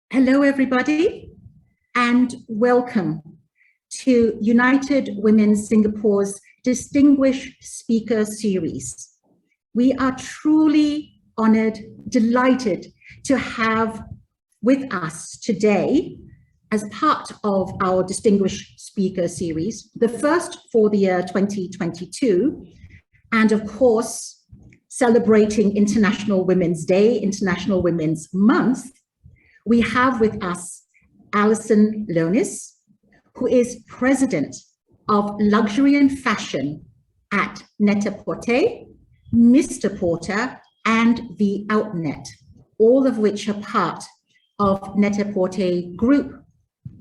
Hello, everybody, and welcome to United Women Singapore's Distinguished Speaker Series. We are truly honored, delighted to have with us today, as part of our Distinguished Speaker Series, the first for the year 2022, and of course, celebrating International Women's Day, International Women's Month. We have with us Alison Loehnis, who is president of luxury and fashion at Net-A-Porter, Mr. Porter, and the Outnet, all of which are part of Net-A-Porter Group,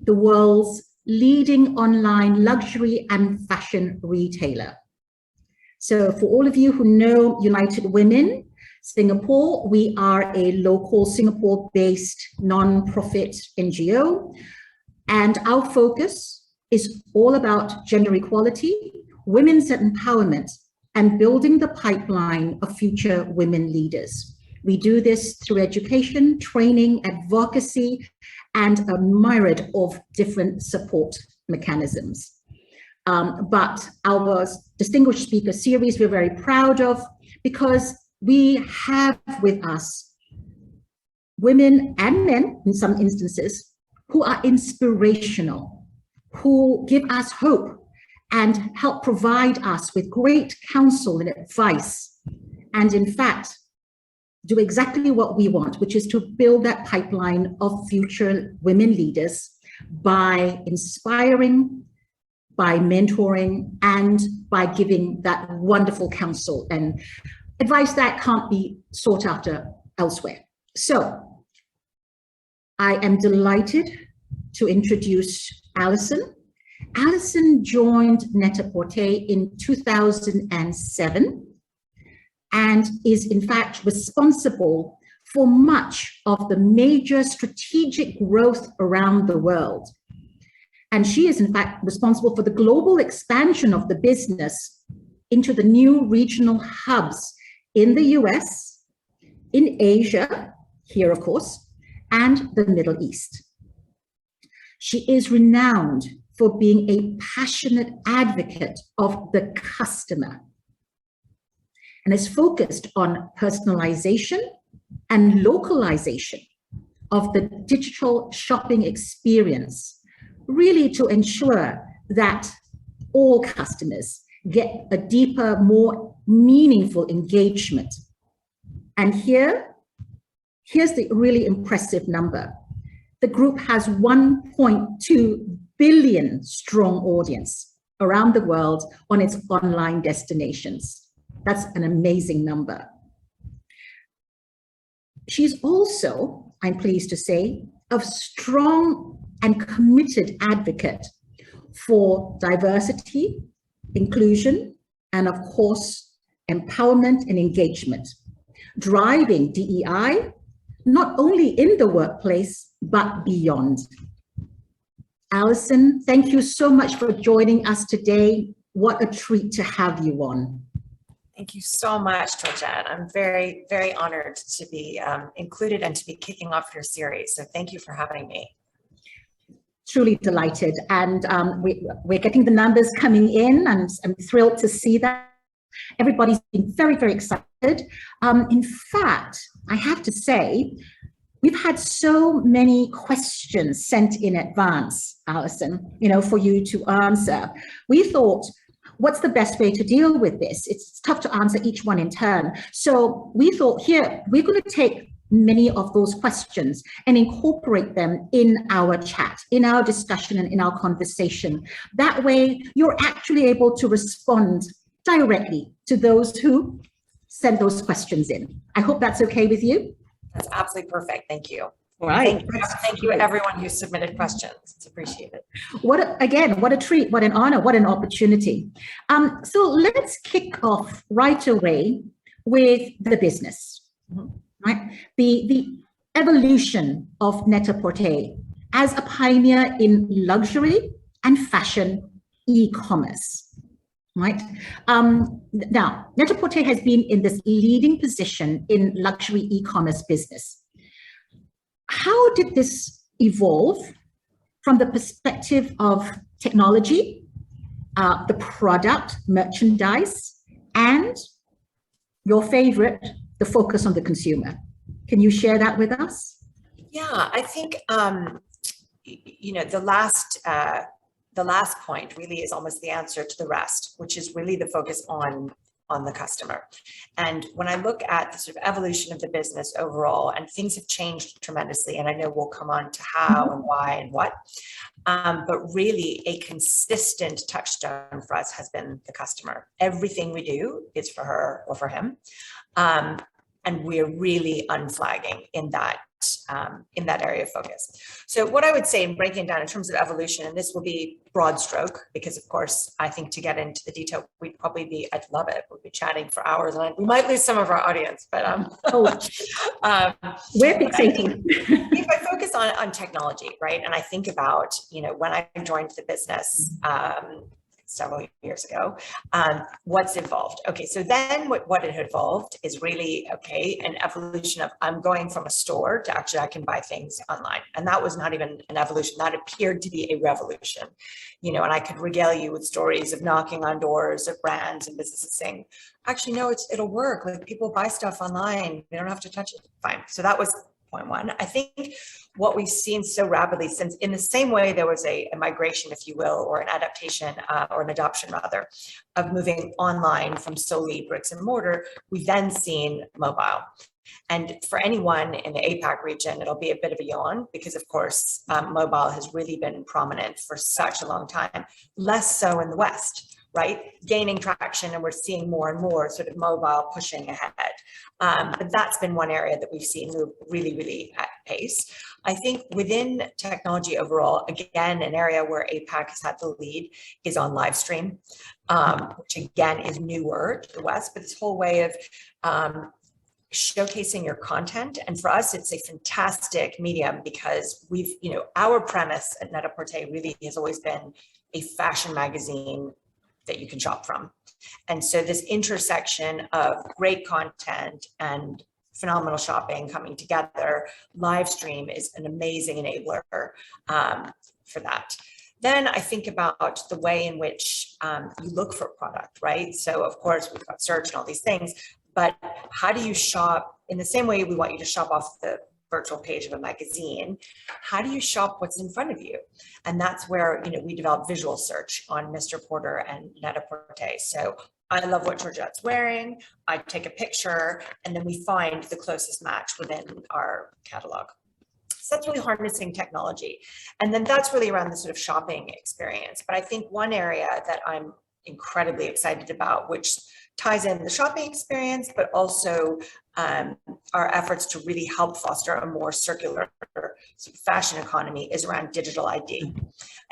the world's leading online luxury and fashion retailer. So for all of you who know United Women Singapore, we are a local Singapore-based non-profit NGO, and our focus is all about gender equality, women's empowerment, and building the pipeline of future women leaders. We do this through education, training, advocacy, and a myriad of different support mechanisms. But our Distinguished Speaker Series we're very proud of, because we have with us women and men, in some instances, who are inspirational, who give us hope and help provide us with great counsel and advice, and in fact, do exactly what we want, which is to build that pipeline of future women leaders by inspiring, by mentoring, and by giving that wonderful counsel and advice that can't be sought after elsewhere. So I am delighted to introduce Alison. Alison joined Net-A-Porter in 2007 and is in fact responsible for much of the major strategic growth around the world. And she is in fact responsible for the global expansion of the business into the new regional hubs in the US, in Asia, here of course, and the Middle East. She is renowned for being a passionate advocate of the customer and is focused on personalization and localization of the digital shopping experience, really to ensure that all customers get a deeper, more meaningful engagement. And here's the really impressive number. The group has 1.2 billion strong audience around the world on its online destinations. That's an amazing number. She's also, I'm pleased to say, a strong and committed advocate for diversity, inclusion, and of course, empowerment and engagement, driving DEI, not only in the workplace, but beyond. Alison, thank you so much for joining us today. What a treat to have you on. Thank you so much, Georgette. I'm very, very honored to be included and to be kicking off your series. So thank you for having me. Truly delighted. And we're getting the numbers coming in, and I'm thrilled to see that. Everybody's been very, very excited. In fact, I have to say, we've had so many questions sent in advance, Alison, for you to answer. We thought, what's the best way to deal with this? It's tough to answer each one in turn. So we thought, here, we're going to take many of those questions and incorporate them in our chat, in our discussion, and in our conversation. That way, you're actually able to respond directly to those who send those questions in. I hope that's okay with you. That's absolutely perfect. Thank you. All right. Thank you everyone who submitted questions. It's appreciated. What a treat, what an honor, what an opportunity. So let's kick off right away with the business, right? The evolution of Net-A-Porter as a pioneer in luxury and fashion e-commerce. Right. Now, Net-A-Porter has been in this leading position in luxury e-commerce business. How did this evolve from the perspective of technology, the product, merchandise, and your favorite, the focus on the consumer. Can you share that with us? Yeah, I think, you know, the last point really is almost the answer to the rest, which is really the focus on the customer. And when I look at the sort of evolution of the business overall, and things have changed tremendously, and I know we'll come on to how and why and what, but really a consistent touchstone for us has been the customer. Everything we do is for her or for him. And we're really unflagging in that area of focus. So what I would say in breaking it down in terms of evolution, and this will be broad stroke, because of course, I think to get into the detail, I'd love it. We'd be chatting for hours and we might lose some of our audience, but we're fixating. If I focus on technology, right? And I think about, you know, when I joined the business, several years ago, what's evolved. Okay, so then what it had evolved is really, okay, an evolution of I'm going from a store to actually I can buy things online. And that was not even an evolution, that appeared to be a revolution. You know, and I could regale you with stories of knocking on doors of brands and businesses saying, actually, no, it'll work. Like people buy stuff online, they don't have to touch it. Fine. So that was point one. I think what we've seen so rapidly since, in the same way there was a migration, if you will, or an adaptation or an adoption rather, of moving online from solely bricks and mortar, we've then seen mobile. And for anyone in the APAC region, it'll be a bit of a yawn because, of course, mobile has really been prominent for such a long time, less so in the West. Right, gaining traction, and we're seeing more and more sort of mobile pushing ahead. But that's been one area that we've seen move really, really at pace. I think within technology overall, again, an area where APAC has had the lead is on live stream, which again is newer to the West, but this whole way of showcasing your content. And for us, it's a fantastic medium because we've, you know, our premise at Net-A-Porter really has always been a fashion magazine that you can shop from. And so this intersection of great content and phenomenal shopping coming together, live stream is an amazing enabler for that. Then I think about the way in which you look for product, right? So of course we've got search and all these things, but how do you shop in the same way we want you to shop off the virtual page of a magazine? How do you shop what's in front of you? And that's where, you know, we develop visual search on Mr. Porter and Net-A-Porter. So I love what Georgette's wearing. I take a picture and then we find the closest match within our catalog. So that's really harnessing technology. And then that's really around the sort of shopping experience. But I think one area that I'm incredibly excited about, which ties in the shopping experience, but also our efforts to really help foster a more circular sort of fashion economy, is around digital ID.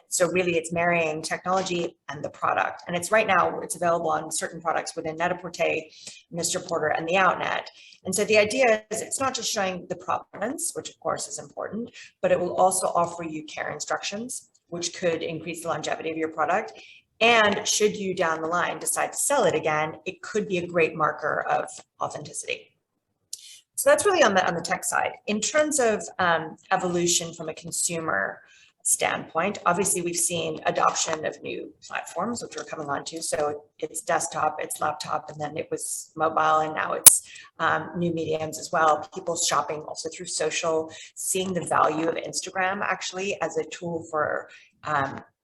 So really it's marrying technology and the product. And it's right now, it's available on certain products within Net-A-Porter, Mr. Porter, and the Outnet. And so the idea is it's not just showing the provenance, which of course is important, but it will also offer you care instructions, which could increase the longevity of your product. And should you down the line decide to sell it again, it could be a great marker of authenticity. So that's really on the tech side. In terms of evolution from a consumer standpoint, obviously we've seen adoption of new platforms, which we're coming on to. So it's desktop, it's laptop, and then it was mobile, and now it's new mediums as well. People shopping also through social, seeing the value of Instagram actually as a tool for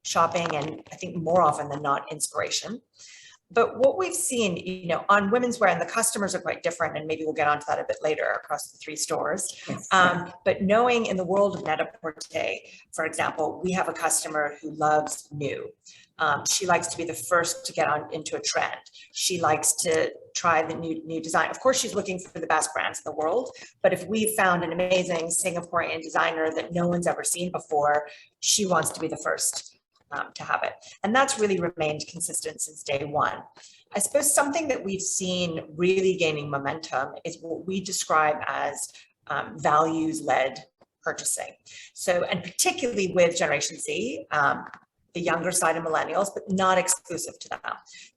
shopping, and I think more often than not, inspiration. But what we've seen, you know, on women's wear, and the customers are quite different, and maybe we'll get onto that a bit later across the 3 stores. Yes. But knowing in the world of Net-A-Porter, for example, we have a customer who loves new. She likes to be the first to get into a trend. She likes to try the new design. Of course, she's looking for the best brands in the world, but if we found an amazing Singaporean designer that no one's ever seen before, she wants to be the first to have it. And that's really remained consistent since day one. I suppose something that we've seen really gaining momentum is what we describe as values-led purchasing. So, and particularly with Generation Z, the younger side of millennials, but not exclusive to them.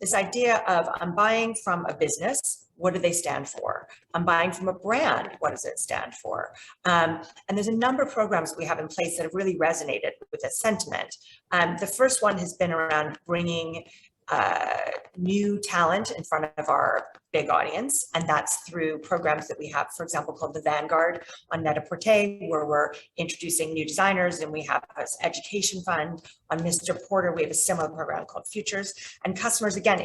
This idea of I'm buying from a business what do they stand for? I'm buying from a brand, what does it stand for? And there's a number of programs we have in place that have really resonated with this sentiment. The first one has been around bringing new talent in front of our big audience, and that's through programs that we have, for example, called the Vanguard on Net-A-Porter, where we're introducing new designers, and we have this education fund. On Mr. Porter, we have a similar program called Futures, and customers, again,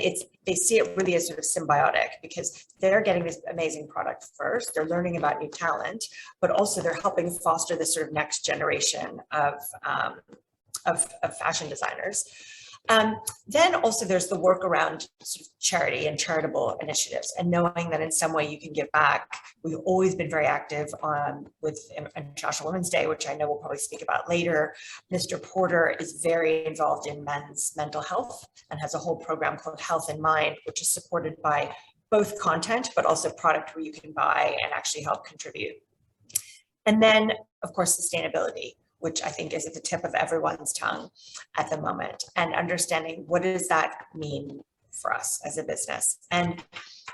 they see it really as sort of symbiotic, because they're getting this amazing product first, they're learning about new talent, but also they're helping foster this sort of next generation of fashion designers. Then also there's the work around sort of charity and charitable initiatives, and knowing that in some way you can give back. We've always been very active with International Women's Day, which I know we'll probably speak about later. Mr. Porter is very involved in men's mental health and has a whole program called Health in Mind, which is supported by both content, but also product where you can buy and actually help contribute. And then, of course, sustainability, which I think is at the tip of everyone's tongue at the moment, and understanding what does that mean for us as a business. And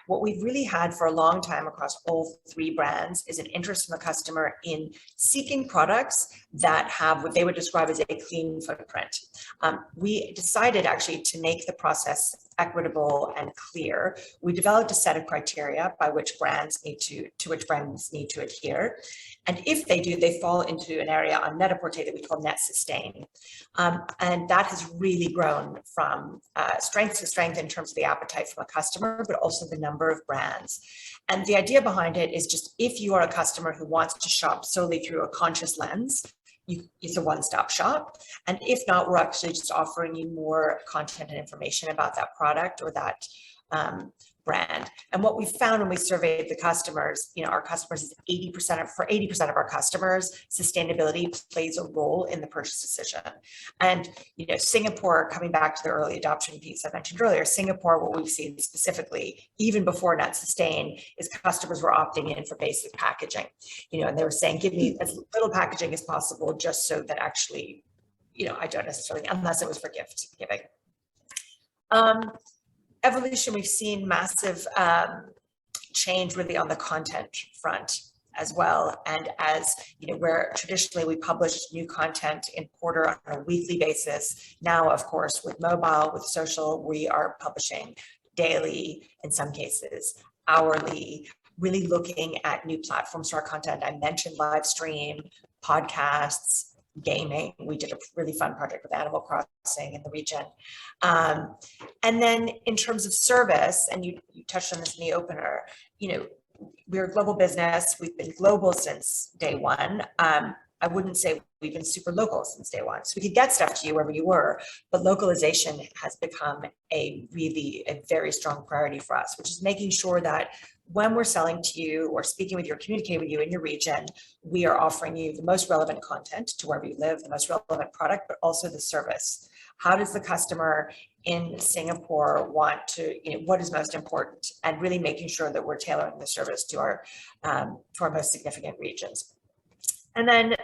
what we've really had for a long time across all three brands is an interest from the customer in seeking products that have what they would describe as a clean footprint. We decided actually to make the process equitable and clear. We developed a set of criteria by which brands need to adhere. And if they do, they fall into an area on Net-A-Porter that we call net sustain. And that has really grown from strength to strength in terms of the appetite from a customer, but also the number of brands. And the idea behind it is just, if you are a customer who wants to shop solely through a conscious lens, it's a one-stop shop. And if not, we're actually just offering you more content and information about that product or that brand. And what we found when we surveyed the customers, our customers is 80% of our customers, sustainability plays a role in the purchase decision. And Singapore, coming back to the early adoption piece I mentioned earlier, Singapore, what we've seen specifically, even before Net Sustain, is customers were opting in for basic packaging. And they were saying, give me as little packaging as possible, just so that actually, I don't necessarily, unless it was for gift giving. Evolution, we've seen massive change really on the content front as well. And as where traditionally we published new content in Porter on a weekly basis, now, of course, with mobile, with social, we are publishing daily, in some cases hourly, really looking at new platforms for our content. I mentioned live stream, podcasts, gaming. We did a really fun project with Animal Crossing in the region. And then in terms of service, and you touched on this in the opener, we're a global business. We've been global since day one. I wouldn't say we've been super local since day one. So we could get stuff to you wherever you were, but localization has become a very strong priority for us, which is making sure that when we're selling to you or speaking with you or communicating with you in your region, we are offering you the most relevant content to wherever you live, the most relevant product, but also the service. How does the customer in Singapore want to, what is most important, and really making sure that we're tailoring the service to our most significant regions. And then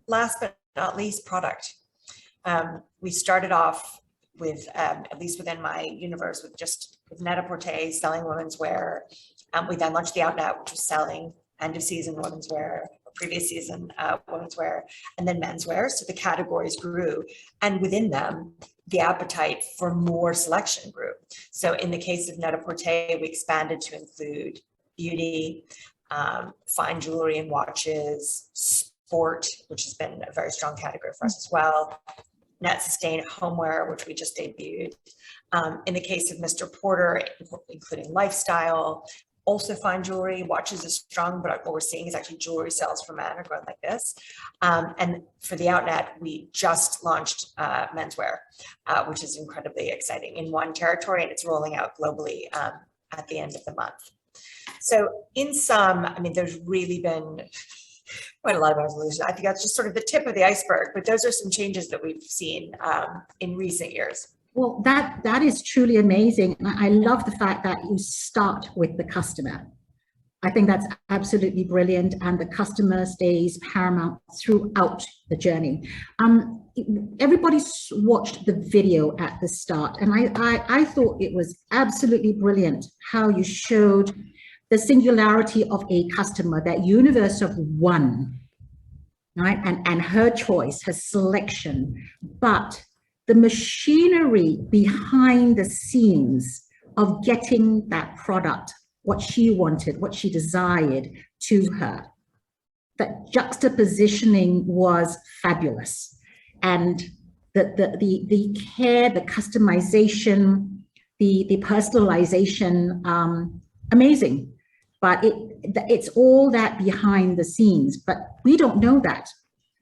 last but not least, product. We started off with, at least within my universe, with Net-A-Porter selling women's wear. We then launched the Outnet, which was selling end of season women's wear, previous season women's wear, and then menswear. So the categories grew, and within them, the appetite for more selection grew. So in the case of Net-A-Porter, we expanded to include beauty, fine jewelry and watches, sport, which has been a very strong category for us as well, Net Sustain homeware, which we just debuted. In the case of Mr. Porter, including lifestyle, also fine jewelry. Watches is strong, but what we're seeing is actually jewelry sales for men are growing like this. And for the Outnet, we just launched menswear, which is incredibly exciting in one territory, and it's rolling out globally at the end of the month. So in sum, there's really been quite a lot of evolution. I think that's just sort of the tip of the iceberg, but those are some changes that we've seen in recent years. Well, that is truly amazing. And I love the fact that you start with the customer. I think that's absolutely brilliant, and the customer stays paramount throughout the journey. Everybody's watched the video at the start, and I thought it was absolutely brilliant how you showed the singularity of a customer, that universe of one, right? And her choice, her selection, but the machinery behind the scenes of getting that product, what she wanted, what she desired to her. That juxtapositioning was fabulous. And the care, the customization, the personalization, amazing. But it's all that behind the scenes, but we don't know that.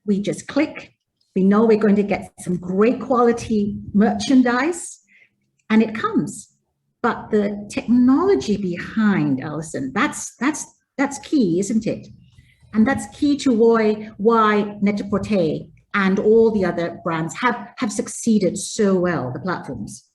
We just click, we know we're going to get some great quality merchandise, and it comes. But the technology behind, Alison, that's key, isn't it? And that's key to why Net-A-Porter and all the other brands have succeeded so well, the platforms.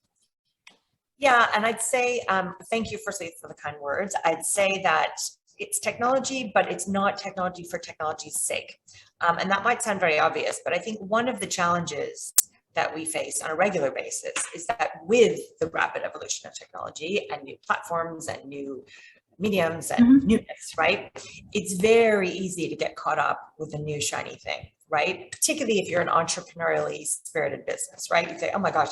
Yeah, and I'd say, thank you firstly for the kind words. I'd say that it's technology, but it's not technology for technology's sake. And that might sound very obvious, but I think one of the challenges that we face on a regular basis is that with the rapid evolution of technology and new platforms and new mediums and newness, right? It's very easy to get caught up with a new shiny thing, right? Particularly if you're an entrepreneurially spirited business, right? You say, oh my gosh,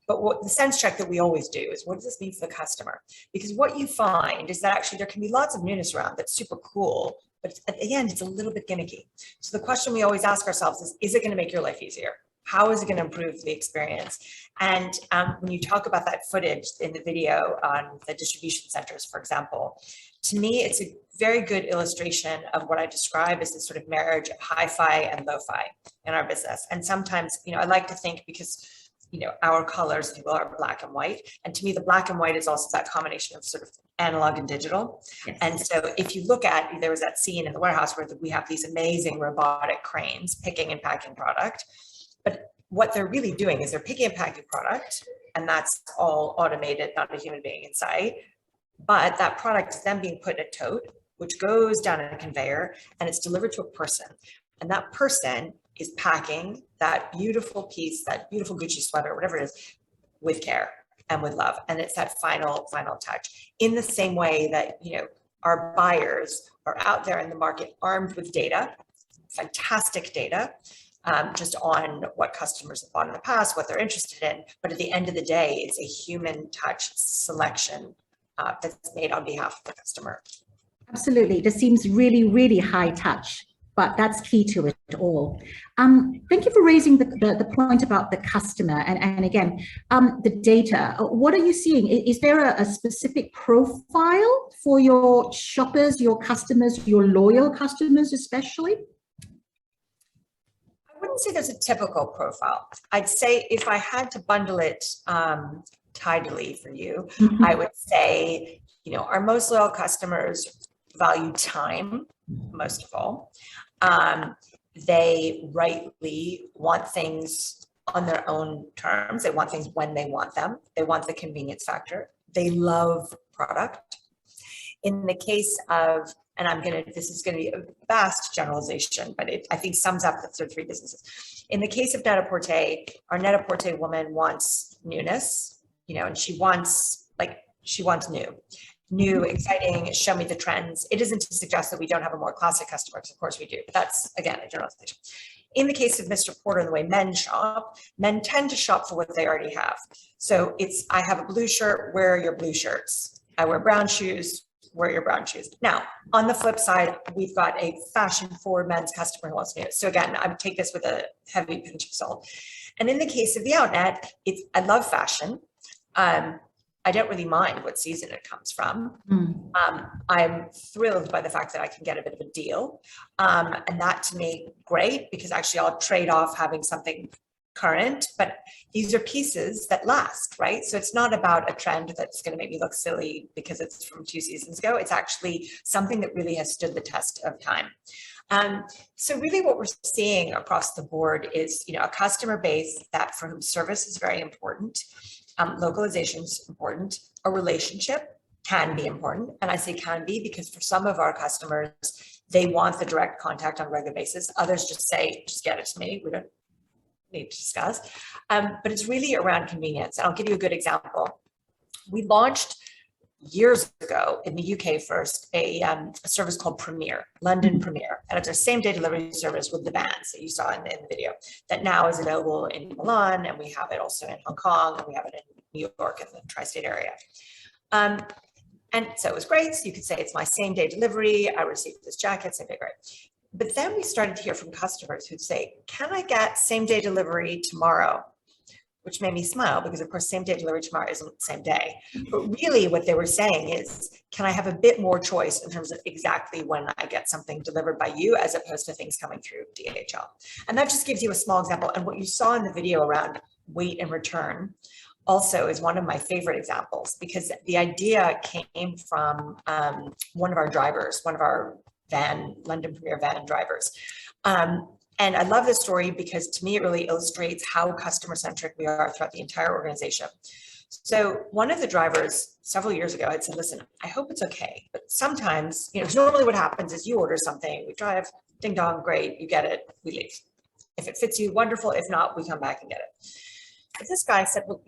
but what the sense check that we always do is, what does this mean for the customer? Because what you find is that actually there can be lots of newness around that's super cool, but at the end, it's a little bit gimmicky. So the question we always ask ourselves is it going to make your life easier? How is it going to improve the experience? And when you talk about that footage in the video on the distribution centers, for example, to me, it's a very good illustration of what I describe as this sort of marriage of hi-fi and lo-fi in our business. And sometimes, I like to think, because our colors, people, are black and white. And to me, the black and white is also that combination of sort of analog and digital. Yes. And so if you look at, there was that scene in the warehouse where we have these amazing robotic cranes picking and packing product. But what they're really doing is they're picking and packing product, and that's all automated, not a human being inside. But that product is then being put in a tote, which goes down a conveyor, and it's delivered to a person. And that person is packing that beautiful piece, that beautiful Gucci sweater, whatever it is, with care and with love. And it's that final touch. In the same way that, our buyers are out there in the market armed with data, fantastic data, just on what customers have bought in the past, what they're interested in. But at the end of the day, it's a human touch selection that's made on behalf of the customer. Absolutely. This seems really, really high touch, but that's key to it all. Thank you for raising the point about the customer and again, the data. What are you seeing? Is there a specific profile for your shoppers, your customers, your loyal customers especially? I wouldn't say there's a typical profile. I'd say if I had to bundle it tidily for you, I would say, our most loyal customers value time, most of all. They rightly want things on their own terms. They want things when they want them. They want the convenience factor. They love product. In the case of, and this is going to be a vast generalization, but it, I think, sums up the sort of three businesses. In the case of Net-A-Porter, our Net-A-Porter woman wants newness, and she wants new, exciting, show me the trends. It isn't to suggest that we don't have a more classic customer, because of course we do, but that's, again, a generalization. In the case of Mr. Porter and the way men shop, men tend to shop for what they already have. So I have a blue shirt, where are your blue shirts? I wear brown shoes, where are your brown shoes? Now, on the flip side, we've got a fashion-forward men's customer who wants news. So again, I would take this with a heavy pinch of salt. And in the case of the outnet, I love fashion. I don't really mind what season it comes from. I'm thrilled by the fact that I can get a bit of a deal. And that, to me, great, because actually I'll trade off having something current, but these are pieces that last, right? So it's not about a trend that's going to make me look silly because it's from 2 seasons ago. It's actually something that really has stood the test of time. So really what we're seeing across the board is, a customer base that for whom service is very important. Localization is important. A relationship can be important. And I say can be because for some of our customers, they want the direct contact on a regular basis. Others just say, just get it to me. We don't need to discuss. But it's really around convenience. And I'll give you a good example. We launched years ago in the UK first, a service called Premier, London Premier. And it's a same day delivery service with the vans that you saw in the video that now is available in Milan. And we have it also in Hong Kong, and we have it in New York in the tri-state area. And so it was great. So you could say it's my same day delivery. I received this jacket, same day, great. But then we started to hear from customers who'd say, can I get same day delivery tomorrow? Which made me smile because of course, same day delivery tomorrow isn't the same day. But really what they were saying is, can I have a bit more choice in terms of exactly when I get something delivered by you as opposed to things coming through DHL? And that just gives you a small example. And what you saw in the video around wait and return also is one of my favorite examples, because the idea came from one of our drivers, one of our London Premier van drivers. And I love this story because to me, it really illustrates how customer-centric we are throughout the entire organization. So one of the drivers several years ago had said, listen, I hope it's okay, but sometimes, normally what happens is you order something, we drive, ding dong, great, you get it, we leave. If it fits you, wonderful. If not, we come back and get it. But this guy said, well,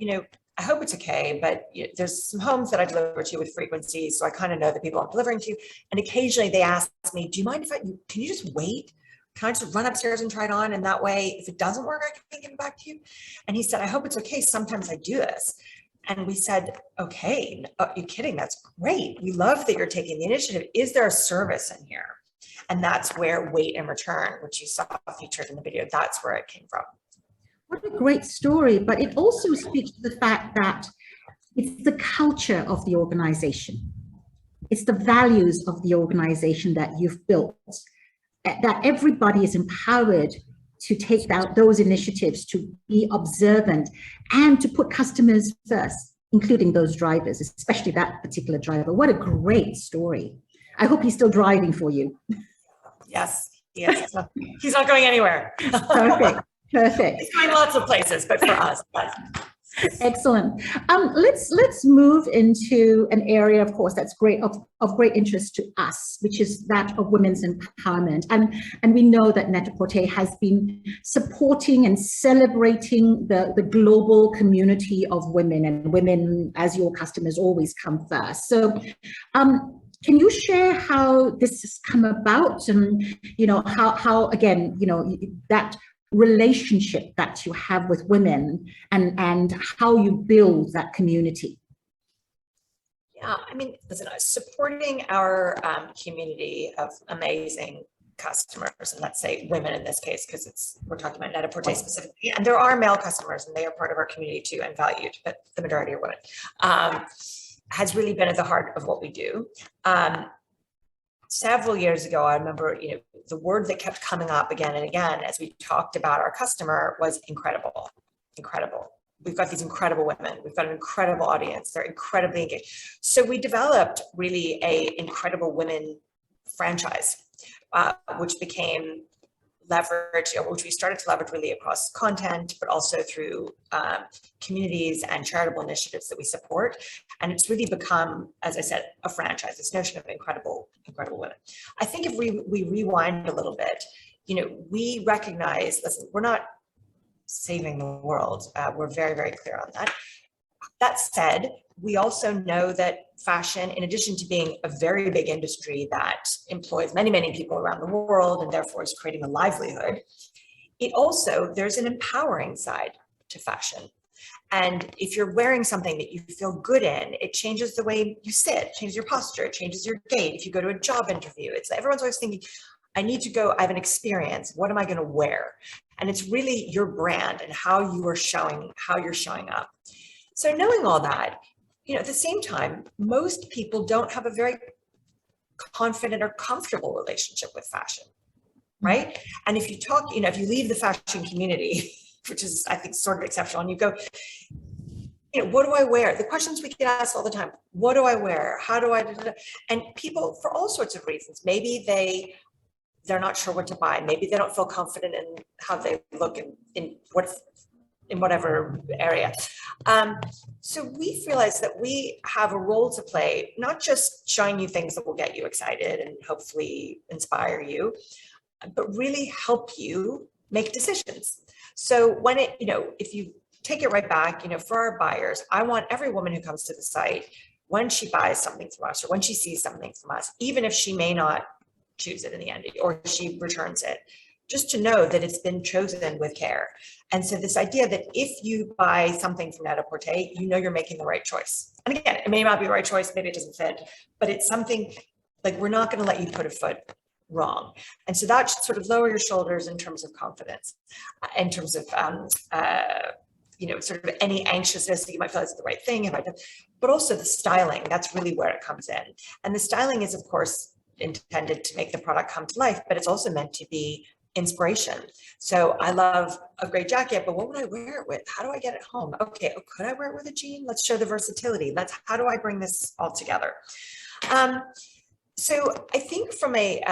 I hope it's okay, but there's some homes that I deliver to with frequency, so I kind of know the people I'm delivering to. And occasionally they ask me, do you mind if can you just wait? Can I just run upstairs and try it on? And that way, if it doesn't work, I can give it back to you. And he said, I hope it's okay. Sometimes I do this. And we said, okay, are you kidding? That's great. We love that you're taking the initiative. Is there a service in here? And that's where wait and return, which you saw featured in the video, that's where it came from. What a great story. But it also speaks to the fact that it's the culture of the organization. It's the values of the organization that you've built, that everybody is empowered to take out those initiatives, to be observant and to put customers first, including those drivers, especially that particular driver. What a great story. I hope he's still driving for you. Yes, yes. He's not going anywhere. Perfect, perfect. He's going lots of places, but for us. Excellent. Let's move into an area, of course, that's of great interest to us, which is that of women's empowerment. And we know that Net-A-Porter has been supporting and celebrating the global community of women, and women as your customers always come first. So can you share how this has come about, and how again, that relationship that you have with women and how you build that community? Yeah, I mean, listen, supporting our community of amazing customers, and let's say women in this case, because we're talking about Net-A-Porter specifically, and there are male customers and they are part of our community too and valued, but the majority are women, has really been at the heart of what we do. Several years ago, I remember, the word that kept coming up again and again as we talked about our customer was incredible, incredible. We've got these incredible women. We've got an incredible audience. They're incredibly engaged. So we developed really an incredible women franchise, which became leverage, which we started to leverage really across content, but also through communities and charitable initiatives that we support. And it's really become, as I said, a franchise, this notion of incredible, incredible women. I think if we rewind a little bit, we recognize, listen, we're not saving the world. We're very, very clear on that. That said, we also know that fashion, in addition to being a very big industry that employs many, many people around the world and therefore is creating a livelihood, there's an empowering side to fashion. And if you're wearing something that you feel good in, it changes the way you sit, changes your posture, it changes your gait. If you go to a job interview, everyone's always thinking, I need to go, I have an experience, what am I going to wear? And it's really your brand and how you're showing up. So knowing all that, at the same time, most people don't have a very confident or comfortable relationship with fashion, right? And if you talk, if you leave the fashion community, which is, I think, sort of exceptional, and you go, what do I wear? The questions we get asked all the time, what do I wear? How do I, and people, for all sorts of reasons, maybe they're not sure what to buy. Maybe they don't feel confident in how they look in whatever area. So we realized that we have a role to play, not just showing you things that will get you excited and hopefully inspire you, but really help you make decisions. So when if you take it right back, for our buyers, I want every woman who comes to the site when she buys something from us or when she sees something from us, even if she may not choose it in the end or she returns it, just to know that it's been chosen with care. And so this idea that if you buy something from Net-A-Porter, you know you're making the right choice. And again, it may not be the right choice, maybe it doesn't fit, but it's something like we're not going to let you put a foot wrong. And so that should sort of lower your shoulders in terms of confidence, in terms of sort of any anxiousness that you might feel is the right thing, but also the styling. That's really where it comes in. And the styling is, of course, intended to make the product come to life, but it's also meant to be inspiration. So I love a great jacket, but what would I wear it with? How do I get it home? Okay, could I wear it with a jean? Let's show the versatility. How do I bring this all together? So I think from a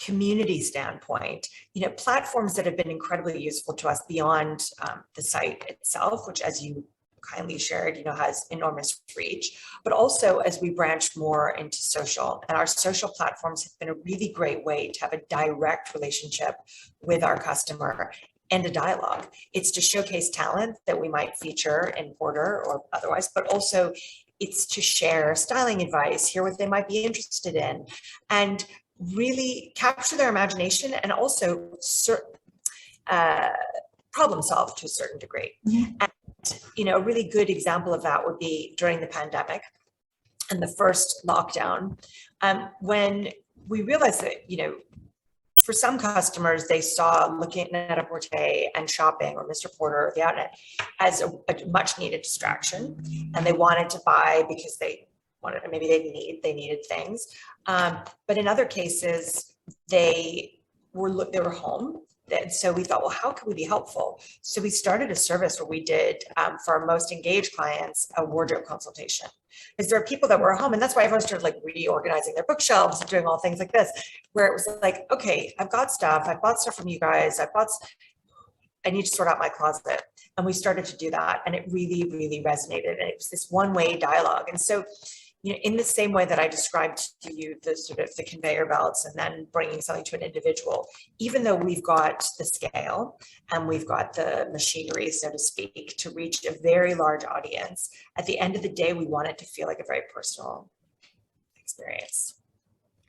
community standpoint, platforms that have been incredibly useful to us beyond the site itself, which, as you kindly shared, has enormous reach, but also as we branch more into social, and our social platforms have been a really great way to have a direct relationship with our customer and a dialogue. It's to showcase talent that we might feature in Porter or otherwise, but also it's to share styling advice, hear what they might be interested in, and really capture their imagination and also problem solve to a certain degree. Mm-hmm. And a really good example of that would be during the pandemic and the first lockdown, when we realized that, for some customers, they saw looking at Net-A-Porter and shopping or Mr. Porter or the Outnet as a much needed distraction, and they wanted to buy because they wanted, maybe they needed things. But in other cases, they were home. And so we thought, well, how could we be helpful? So we started a service where we did, for our most engaged clients, a wardrobe consultation. Because there are people that were home, and that's why everyone started like reorganizing their bookshelves and doing all things like this, where it was like, okay, I've got stuff, I bought stuff from you guys, I need to sort out my closet. And we started to do that, and it really, really resonated. And it was this one-way dialogue. And so, in the same way that I described to you the sort of the conveyor belts and then bringing something to an individual, even though we've got the scale and we've got the machinery, so to speak, to reach a very large audience, at the end of the day, we want it to feel like a very personal experience.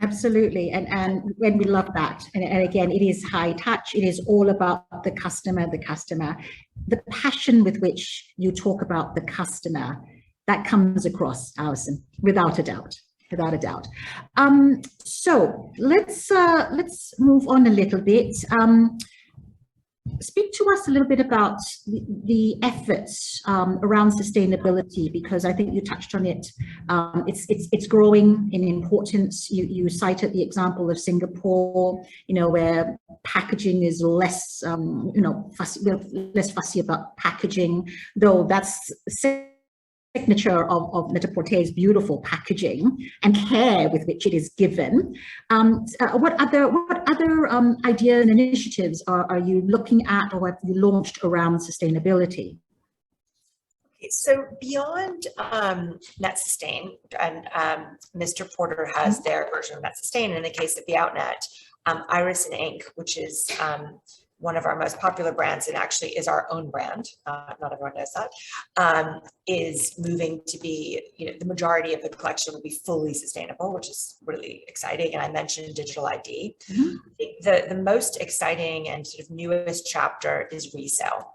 Absolutely. And when we love that, and again, it is high touch. It is all about the customer, the passion with which you talk about the customer. That comes across, Alison, without a doubt. So let's move on a little bit. Speak to us a little bit about the efforts around sustainability, because I think you touched on it. It's growing in importance. You cited the example of Singapore, where packaging is less, less fussy about packaging, though that's signature of Net-A-Porter's beautiful packaging and care with which it is given. What other ideas and initiatives are you looking at, or have you launched around sustainability? Okay, so beyond Net Sustain, and Mr. Porter has their version of Net Sustain. In the case of the Outnet, Iris and Ink, which is one of our most popular brands, and actually is our own brand, not everyone knows that, is moving to be, the majority of the collection will be fully sustainable, which is really exciting. And I mentioned digital ID. Mm-hmm. I think the most exciting and sort of newest chapter is resale.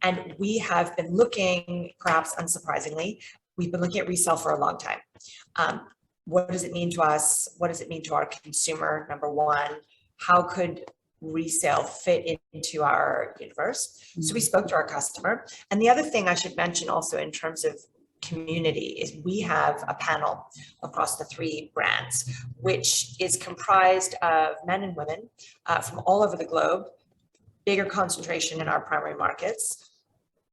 And we have been looking, perhaps unsurprisingly, we've been looking at resale for a long time. What does it mean to us? What does it mean to our consumer? Number one, how could resale fit into our universe? Mm-hmm. So we spoke to our customer. And the other thing I should mention also in terms of community is we have a panel across the three brands, which is comprised of men and women from all over the globe, bigger concentration in our primary markets,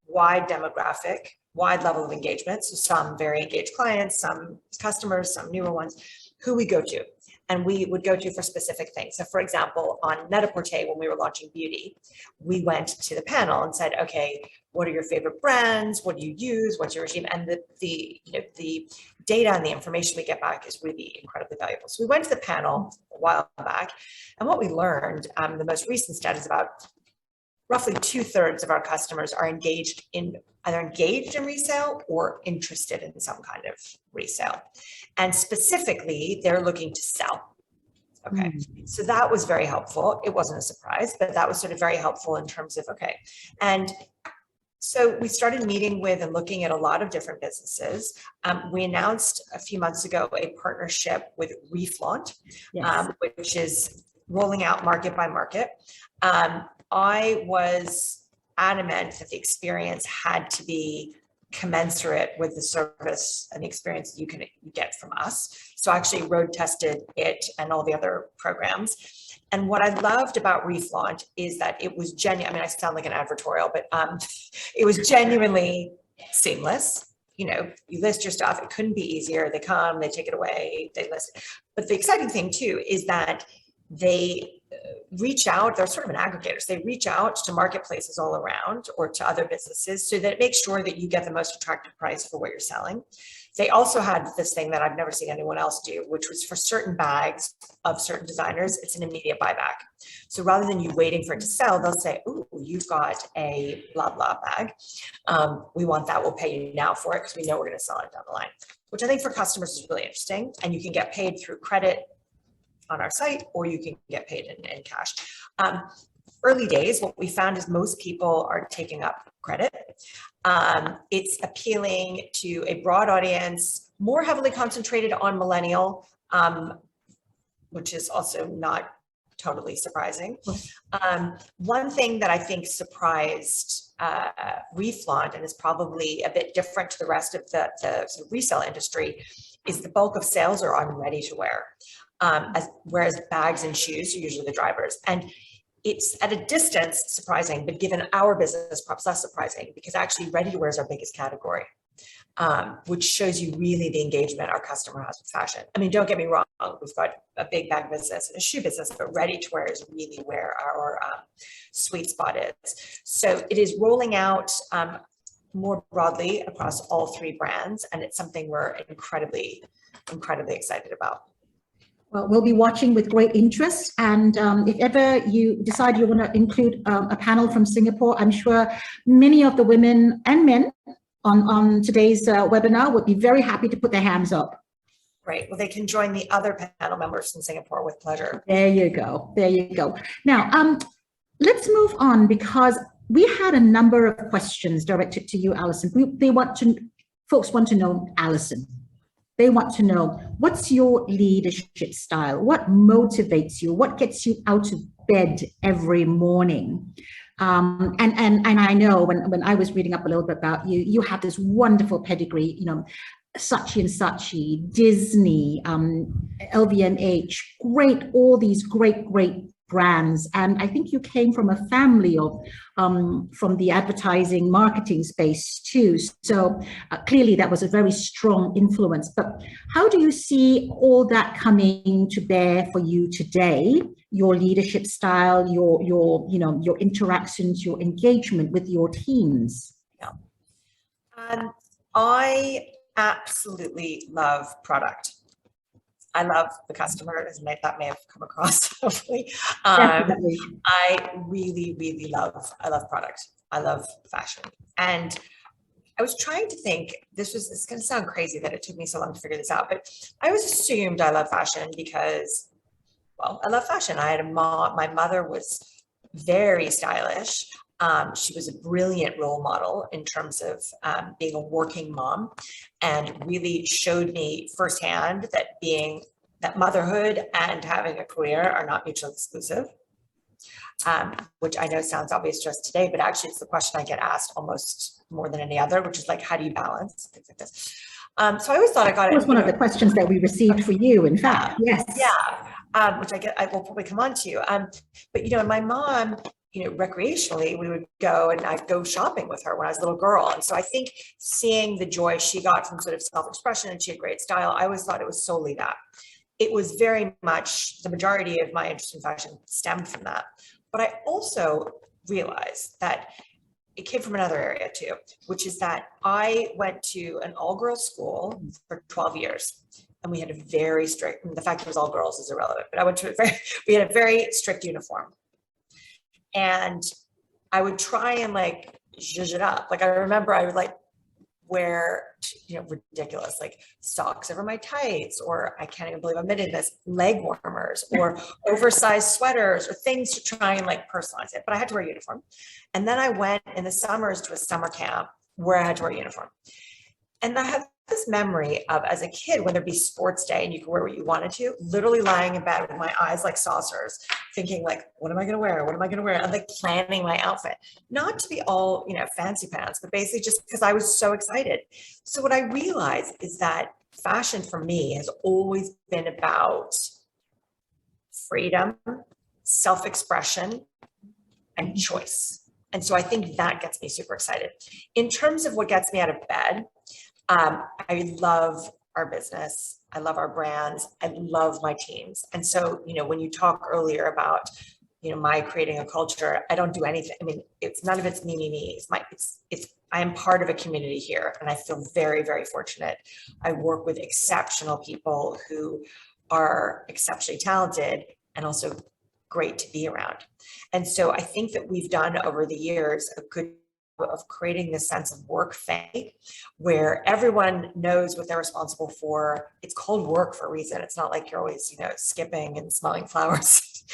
wide demographic, wide level of engagement. So some very engaged clients, some customers, some newer ones, who we go to. And we would go to for specific things. So for example, on Net-A-Porter, when we were launching beauty, we went to the panel and said, okay, what are your favorite brands? What do you use? What's your regime? And the data and the information we get back is really incredibly valuable. So we went to the panel a while back, and what we learned, the most recent stat is about roughly 2/3 of our customers are either engaged in resale or interested in some kind of resale. And specifically, they're looking to sell. Okay, so that was very helpful. It wasn't a surprise, but that was sort of very helpful in terms of, okay. And so we started meeting with and looking at a lot of different businesses. We announced a few months ago a partnership with Reflaunt, Yes. which is rolling out market by market. I was adamant that the experience had to be commensurate with the service and the experience you can get from us. So I actually road tested it and all the other programs. And what I loved about Reflaunt is that it was genuine. I mean, I sound like an advertorial, but it was genuinely seamless. You know, you list your stuff. It couldn't be easier. They come, they take it away, they list. But the exciting thing too is that they reach out, they're sort of an aggregator. So they reach out to marketplaces all around or to other businesses so that it makes sure that you get the most attractive price for what you're selling. They also had this thing that I've never seen anyone else do, which was for certain bags of certain designers, it's an immediate buyback. So rather than you waiting for it to sell, they'll say, "Ooh, you've got a blah, blah bag. We want that. We'll pay you now for it because we know we're going to sell it down the line," which I think for customers is really interesting. And you can get paid through credit on our site, or you can get paid in cash. Early days, what we found is most people are taking up credit. It's appealing to a broad audience, more heavily concentrated on millennial, which is also not totally surprising. One thing that I think surprised Reflaunt and is probably a bit different to the rest of the sort of resale industry is the bulk of sales are on ready to wear. Whereas bags and shoes are usually the drivers. And it's at a distance surprising, but given our business, perhaps less surprising, because actually ready-to-wear is our biggest category, which shows you really the engagement our customer has with fashion. I mean, don't get me wrong, we've got a big bag business and a shoe business, but ready-to-wear is really where our sweet spot is. So it is rolling out more broadly across all three brands, and it's something we're incredibly excited about. Well, we'll be watching with great interest. And if ever you decide you want to include a panel from Singapore, I'm sure many of the women and men on today's webinar would be very happy to put their hands up. Great. Well, they can join the other panel members from Singapore with pleasure. There you go. There you go. Now, let's move on, because we had a number of questions directed to you, Alison. Folks want to know, Alison. They want to know, what's your leadership style? What motivates you? What gets you out of bed every morning? And I know when I was reading up a little bit about you, you have this wonderful pedigree, you know, Saatchi and Saatchi, Disney, LVMH, all these great brands. And I think you came from a family of from the advertising marketing space too. So clearly that was a very strong influence. But how do you see all that coming to bear for you today? Your leadership style, your interactions, your engagement with your teams. Yeah. I absolutely love product. I love the customer, as that may have come across, hopefully. I really love product. I love fashion. And I was trying to think, it's going to sound crazy that it took me so long to figure this out, but I always assumed I love fashion because, well, I love fashion. I had a mom, my mother was very stylish. She was a brilliant role model in terms of being a working mom, and really showed me firsthand that motherhood and having a career are not mutually exclusive, which I know sounds obvious just today, but actually it's the question I get asked almost more than any other, which is like, how do you balance things like this? So I always thought I got it. That was one of the questions that we received for you, in fact. Yes. Yeah, which I will probably come on to. But my mom, recreationally, we would go, and I'd go shopping with her when I was a little girl. And so I think seeing the joy she got from sort of self-expression, and she had great style, I always thought it was solely that. It was very much, the majority of my interest in fashion stemmed from that. But I also realized that it came from another area too, which is that I went to an all-girls school for 12 years. And we had a very strict, the fact it was all girls is irrelevant, but we had a very strict uniform. And I would try and like zhuzh it up. Like I remember I would like wear, ridiculous, like socks over my tights, or I can't even believe I'm admitting this, leg warmers or oversized sweaters or things to try and like personalize it. But I had to wear a uniform. And then I went in the summers to a summer camp where I had to wear a uniform. And I have this memory of as a kid, when there'd be sports day and you could wear what you wanted to, literally lying in bed with my eyes like saucers, thinking like, what am I going to wear? What am I going to wear? And like planning my outfit, not to be all, fancy pants, but basically just because I was so excited. So what I realized is that fashion for me has always been about freedom, self-expression, and choice. And so I think that gets me super excited. In terms of what gets me out of bed, I love our business. I love our brands. I love my teams. And so, when you talk earlier about, my creating a culture, I don't do anything. I mean, it's none of it's me. I am part of a community here, and I feel very, very fortunate. I work with exceptional people who are exceptionally talented and also great to be around. And so I think that we've done over the years a good of creating this sense of work family where everyone knows what they're responsible for. It's called work for a reason. It's not like you're always, skipping and smelling flowers.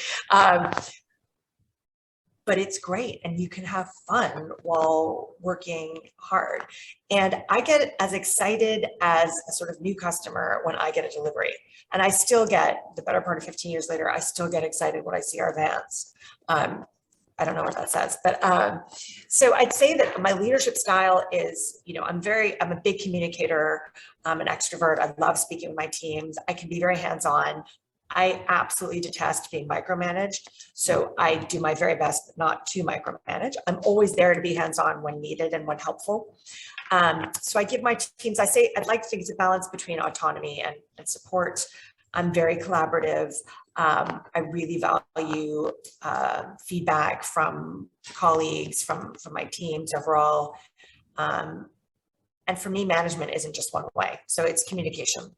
But it's great, and you can have fun while working hard. And I get as excited as a sort of new customer when I get a delivery. And I still get, the better part of 15 years later, I still get excited when I see our vans. I don't know what that says, but so I'd say that my leadership style is, I'm a big communicator. I'm an extrovert. I love speaking with my teams. I can be very hands-on. I absolutely detest being micromanaged. So I do my very best not to micromanage. I'm always there to be hands-on when needed and when helpful. So I give my teams, I'd like to think it's a balance between autonomy and support. I'm very collaborative. I really value feedback from colleagues, from my teams overall. And for me, management isn't just one way. So it's communication.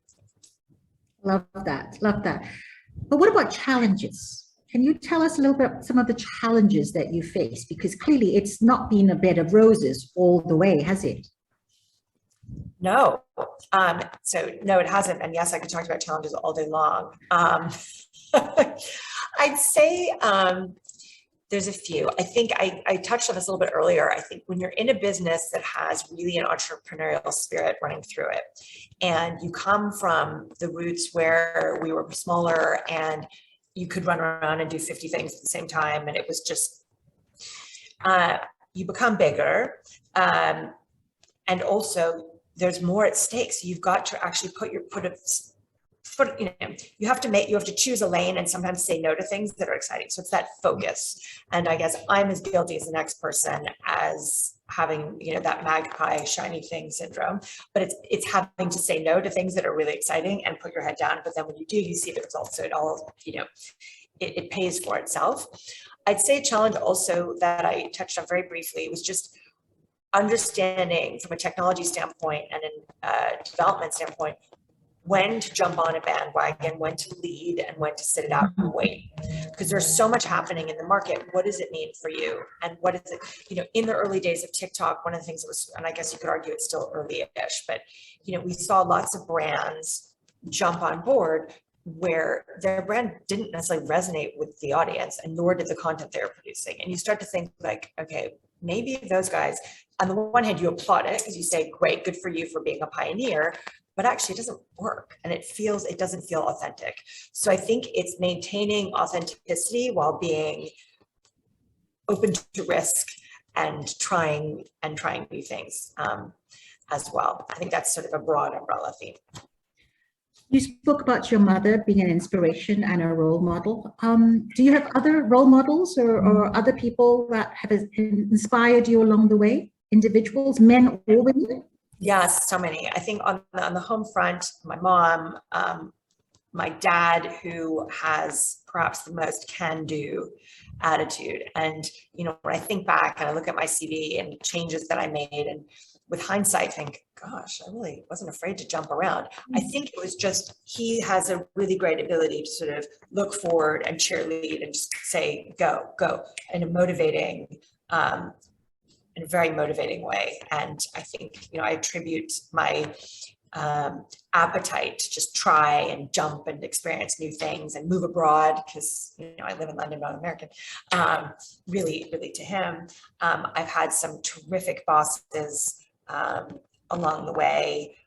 Love that. Love that. But what about challenges? Can you tell us a little bit about some of the challenges that you face? Because clearly it's not been a bed of roses all the way, has it? No. So no, it hasn't. And yes, I could talk about challenges all day long. I'd say there's a few. I think I touched on this a little bit earlier. I think when you're in a business that has really an entrepreneurial spirit running through it, and you come from the roots where we were smaller and you could run around and do 50 things at the same time, and it was just, you become bigger, and also there's more at stake. So you've got to actually you have to choose a lane and sometimes say no to things that are exciting. So it's that focus. And I guess I'm as guilty as the next person as having, that magpie shiny thing syndrome, but it's having to say no to things that are really exciting and put your head down. But then when you do, you see the results. So it all, it pays for itself. I'd say a challenge also that I touched on very briefly was just understanding from a technology standpoint and a development standpoint, when to jump on a bandwagon, when to lead, and when to sit it out and wait. Because there's so much happening in the market. What does it mean for you? And what is it, in the early days of TikTok, one of the things that was, and I guess you could argue it's still early-ish, but, we saw lots of brands jump on board where their brand didn't necessarily resonate with the audience, and nor did the content they were producing. And you start to think like, okay, maybe those guys, on the one hand, you applaud it because you say, great, good for you for being a pioneer, but actually it doesn't work and it doesn't feel authentic. So I think it's maintaining authenticity while being open to risk and trying new things as well. I think that's sort of a broad umbrella theme. You spoke about your mother being an inspiration and a role model. Do you have other role models or other people that have inspired you along the way? Individuals, men or women? Yes, so many. I think on the home front, my mom, my dad, who has perhaps the most can-do attitude. And, when I think back and I look at my CV and changes that I made, and with hindsight, think, gosh, I really wasn't afraid to jump around. I think it was just, he has a really great ability to sort of look forward and cheerlead and just say, go, and a motivating in a very motivating way. And I think, I attribute my appetite to just try and jump and experience new things and move abroad, because I live in London, but I'm American, really to him. I've had some terrific bosses along the way,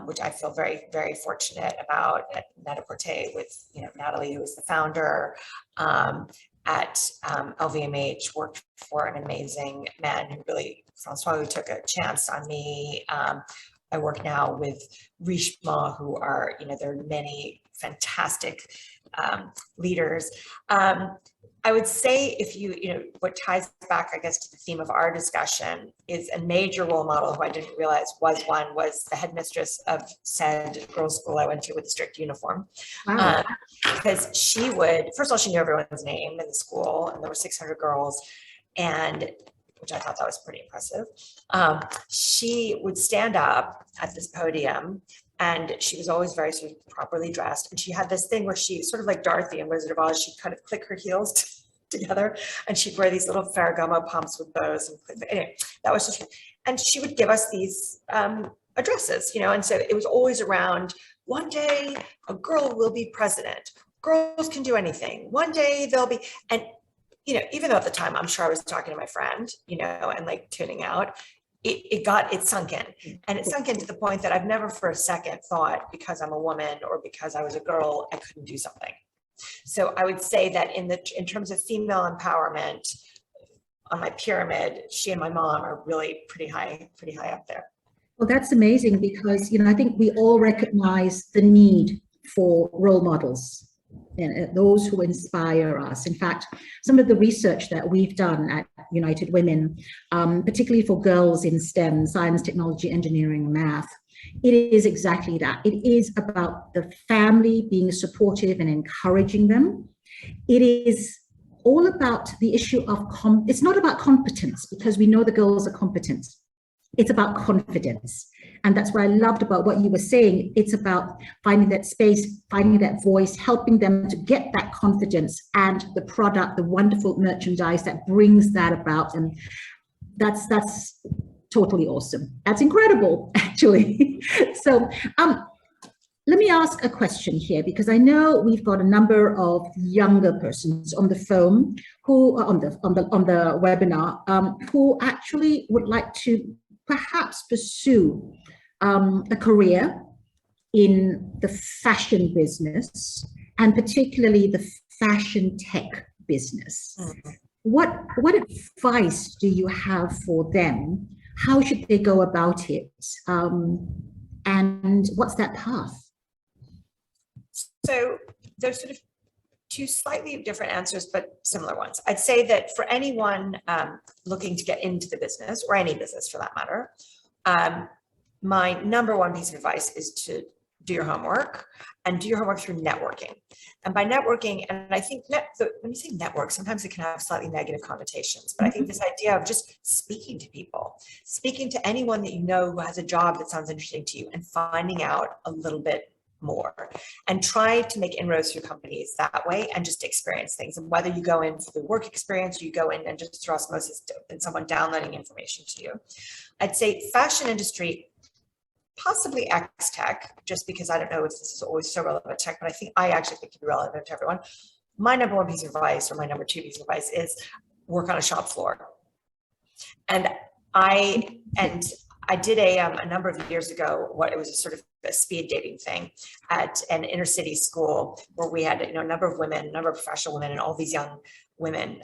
which I feel very fortunate about at Net-A-Porter with Natalie, who is the founder. At LVMH, worked for an amazing man who really, Francois, who took a chance on me. I work now with Richemont, who are, there are many fantastic leaders. I would say if what ties back, I guess, to the theme of our discussion is a major role model who I didn't realize was the headmistress of said girls' school I went to with a strict uniform. Wow. Because she would, first of all, she knew everyone's name in the school, and there were 600 girls, and which I thought that was pretty impressive. She would stand up at this podium, and she was always very sort of properly dressed. And she had this thing where she, sort of like Dorothy in Wizard of Oz, she'd kind of click her heels together, and she'd wear these little Ferragamo pumps with bows. And anyway, that was just, and she would give us these addresses, and so it was always around, one day a girl will be president. Girls can do anything. One day they'll be, and even though at the time I'm sure I was talking to my friend, and like tuning out, it sunk in. And it sunk in to the point that I've never for a second thought, because I'm a woman or because I was a girl, I couldn't do something. So I would say that in terms of female empowerment on my pyramid, she and my mom are really pretty high up there. Well, that's amazing, because, I think we all recognize the need for role models, and those who inspire us. In fact, some of the research that we've done at United Women, particularly for girls in STEM, science, technology, engineering, and math, it is exactly that. It is about the family being supportive and encouraging them. It is all about the issue of, it's not about competence, because we know the girls are competent. It's about confidence. And that's what I loved about what you were saying. It's about finding that space, finding that voice, helping them to get that confidence and the product, the wonderful merchandise that brings that about. And that's totally awesome. That's incredible, actually. So let me ask a question here, because I know we've got a number of younger persons on the phone who are on the webinar who actually would like to perhaps pursue a career in the fashion business, and particularly the fashion tech business. Mm-hmm. What advice do you have for them? How should they go about it? And what's that path? So there's sort of two slightly different answers, but similar ones. I'd say that for anyone looking to get into the business, or any business for that matter, my number one piece of advice is to do your homework, and do your homework through networking. And by networking, and I think when you say network, sometimes it can have slightly negative connotations, but I think this idea of just speaking to people, speaking to anyone that you know who has a job that sounds interesting to you, and finding out a little bit more, and try to make inroads through companies that way, and just experience things. And whether you go in for the work experience, or you go in and just through osmosis and someone downloading information to you. I'd say fashion industry, possibly X tech, just because I don't know if this is always so relevant tech, but I actually think it can be relevant to everyone. My number one piece of advice, or my number two piece of advice, is work on a shop floor. And I did a number of years ago, it was a sort of a speed dating thing at an inner city school, where we had a number of women, a number of professional women, and all these young women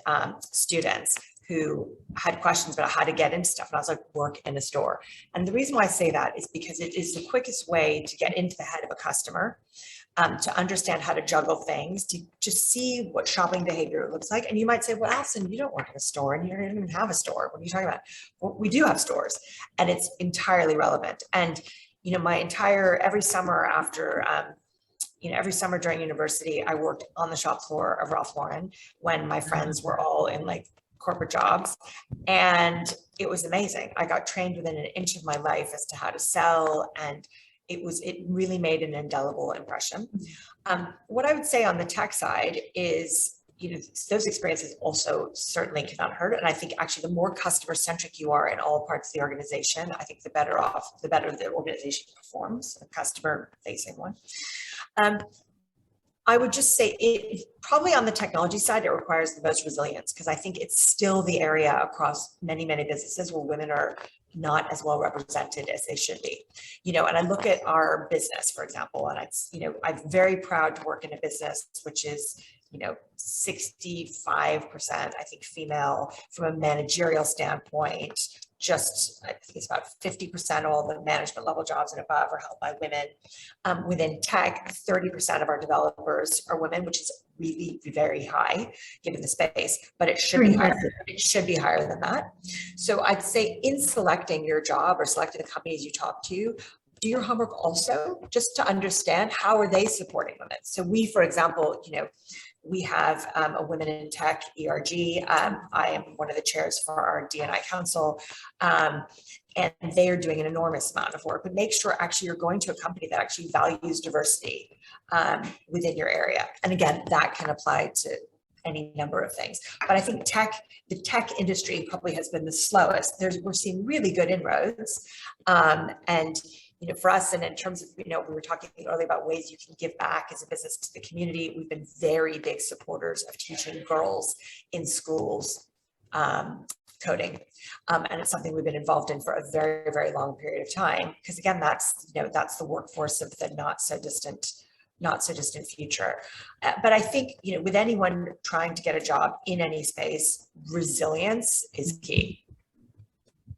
students who had questions about how to get into stuff. And I was like, work in a store. And the reason why I say that is because it is the quickest way to get into the head of a customer, to understand how to juggle things, to just see what shopping behavior looks like. And you might say, well, Alison, you don't work in a store, and you don't even have a store. What are you talking about? Well, we do have stores, and it's entirely relevant. And every summer after, every summer during university, I worked on the shop floor of Ralph Lauren when my friends were all in like corporate jobs, and it was amazing. I got trained within an inch of my life as to how to sell, and it really made an indelible impression. What I would say on the tech side is those experiences also certainly cannot hurt. And I think actually the more customer centric you are in all parts of the organization, I think the better the organization performs, a customer facing one. I would just say it probably on the technology side, it requires the most resilience, because I think it's still the area across many, many businesses where women are not as well represented as they should be. And I look at our business, for example, and I'm very proud to work in a business which is 65%, I think, female from a managerial standpoint. I think it's about 50% of all the management level jobs and above are held by women. Within tech, 30% of our developers are women, which is really very high given the space, but it should be higher. It should be higher than that. So I'd say in selecting your job or selecting the companies you talk to, do your homework also just to understand how are they supporting women. So we, for example, we have a Women in Tech ERG. I am one of the chairs for our D&I Council, and they are doing an enormous amount of work. But make sure actually you're going to a company that actually values diversity within your area. And again, that can apply to any number of things. But I think the tech industry probably has been the slowest. We're seeing really good inroads, and for us, and in terms of, we were talking earlier about ways you can give back as a business to the community. We've been very big supporters of teaching girls in schools coding. And it's something we've been involved in for a very, very long period of time. Because again, that's the workforce of the not so distant future. But I think, with anyone trying to get a job in any space, resilience is key.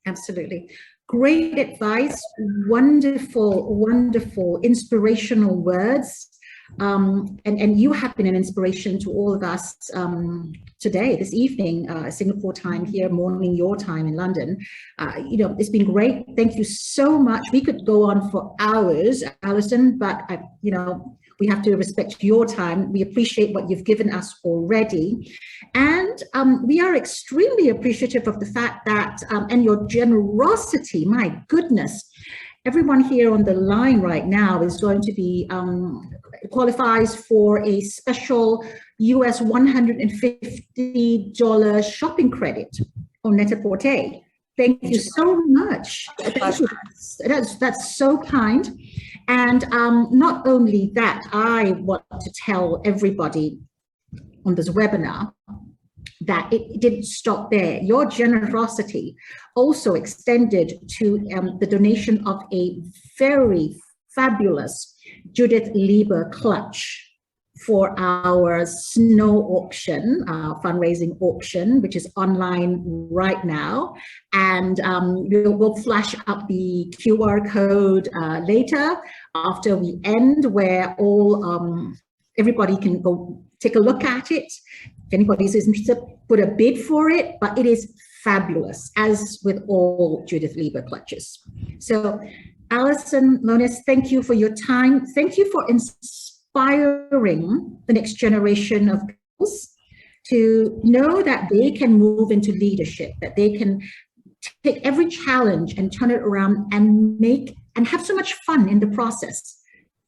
Absolutely. Great advice, wonderful, inspirational words. And you have been an inspiration to all of us today, this evening, Singapore time here, morning your time in London. It's been great. Thank you so much. We could go on for hours, Alison, but we have to respect your time. We appreciate what you've given us already. And we are extremely appreciative of the fact that, and your generosity, my goodness, everyone here on the line right now is going to be, qualifies for a special US $150 shopping credit on Net-A-Porter. Thank you so much. Thank you. That's so kind. And not only that, I want to tell everybody on this webinar that it didn't stop there. Your generosity also extended to the donation of a very fabulous Judith Lieber clutch for our snow auction, fundraising auction, which is online right now. And we'll flash up the QR code later after we end, where everybody can go take a look at it. If anybody's interested, put a bid for it, but it is fabulous, as with all Judith Lieber clutches. So Alison Loehnis, thank you for your time. Thank you for inspiring the next generation of girls to know that they can move into leadership, that they can take every challenge and turn it around and have so much fun in the process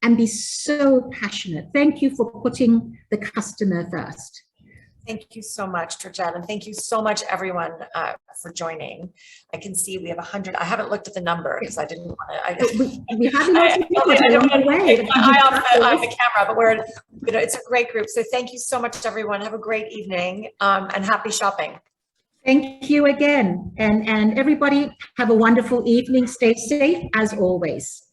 and be so passionate. Thank you for putting the customer first. Thank you so much, Georgette, and thank you so much, everyone, for joining. I can see we have 100. I haven't looked at the number because I didn't want to. We have lots of people along the way. On the camera, but it's a great group. So thank you so much, everyone. Have a great evening and happy shopping. Thank you again, and everybody have a wonderful evening. Stay safe as always.